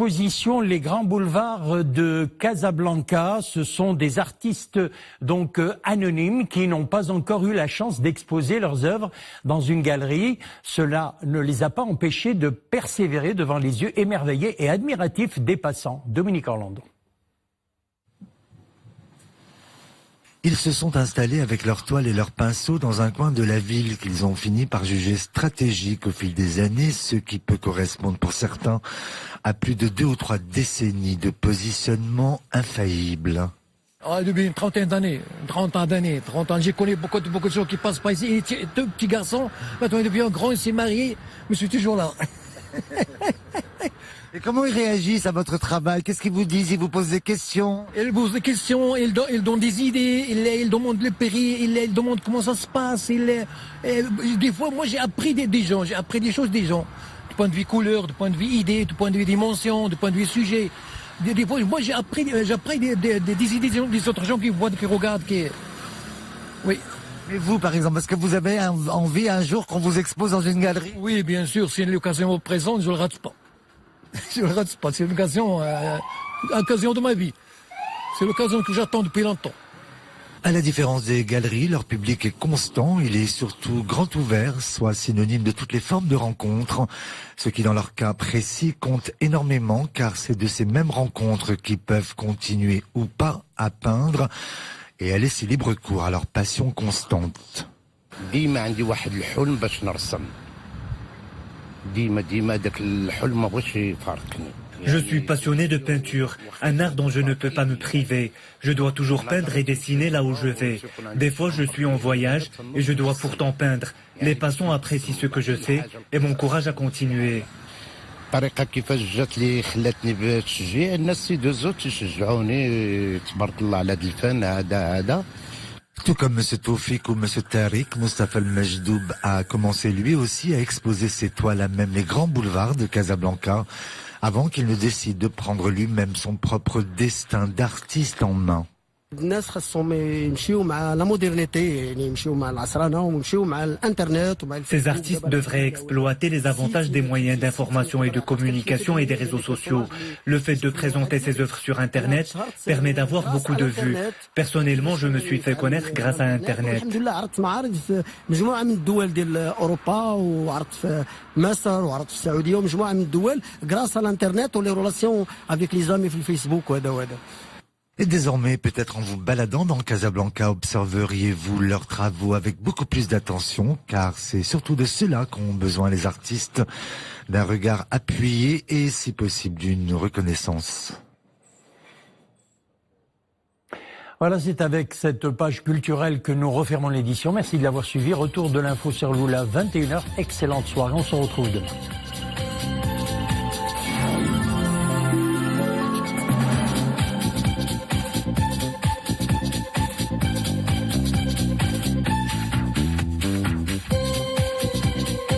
exposition Les Grands Boulevards de Casablanca. Ce sont des artistes donc anonymes qui n'ont pas encore eu la chance d'exposer leurs œuvres dans une galerie. Cela ne les a pas empêchés de persévérer devant les yeux émerveillés et admiratifs des passants. Dominique Orlando. Ils se sont installés avec leurs toiles et leurs pinceaux dans un coin de la ville qu'ils ont fini par juger stratégique au fil des années, ce qui peut correspondre pour certains à plus de 2 ou 3 décennies de positionnement infaillible. Depuis une trentaine d'années, 30 ans, j'ai connu beaucoup de gens qui passent par ici. Il était deux petits garçons, maintenant il devient grand, il s'est marié, mais je suis toujours là. Et comment ils réagissent à votre travail? Qu'est-ce qu'ils vous disent? Ils vous posent des questions? Ils posent des questions, ils donnent des idées, ils demandent le prix, ils demandent comment ça se passe. Des fois, moi j'ai appris des gens, j'ai appris des choses des gens. Du point de vue couleur, du point de vue idée, du point de vue dimension, du point de vue sujet. Des fois, moi j'ai appris des idées des autres gens qui voient, qui regardent, qui... Oui. Mais vous, par exemple, est-ce que vous avez envie un jour qu'on vous expose dans une galerie? Oui, bien sûr, si l'occasion me présente, je ne le rate pas. Je ne le rate pas, c'est une occasion de ma vie. C'est l'occasion que j'attends depuis longtemps. À la différence des galeries, leur public est constant, il est surtout grand ouvert, soit synonyme de toutes les formes de rencontres, ce qui dans leur cas précis compte énormément car c'est de ces mêmes rencontres qui peuvent continuer ou pas à peindre et à laisser libre cours à leur passion constante. Je suis passionné de peinture, un art dont je ne peux pas me priver. Je dois toujours peindre et dessiner là où je vais. Des fois, je suis en voyage et je dois pourtant peindre. Les passants apprécient ce que je fais et m'encouragent à continuer. Tout comme M. Toufik ou M. Tariq, Moustapha El-Majdoub a commencé lui aussi à exposer ses toiles à même les grands boulevards de Casablanca, avant qu'il ne décide de prendre lui-même son propre destin d'artiste en main. Ces artistes devraient exploiter les avantages des moyens d'information et de communication et des réseaux sociaux. Le fait de présenter ses œuvres sur Internet permet d'avoir beaucoup de vues. Personnellement, je me suis fait connaître grâce à Internet. Grâce à l'Internet ou les relations avec les amis sur Facebook. Et désormais, peut-être en vous baladant dans Casablanca, observeriez-vous leurs travaux avec beaucoup plus d'attention, car c'est surtout de cela qu'ont besoin les artistes, d'un regard appuyé et, si possible, d'une reconnaissance. Voilà, c'est avec cette page culturelle que nous refermons l'édition. Merci de l'avoir suivi. Retour de l'info sur Loula, 21h. Excellente soirée, on se retrouve demain.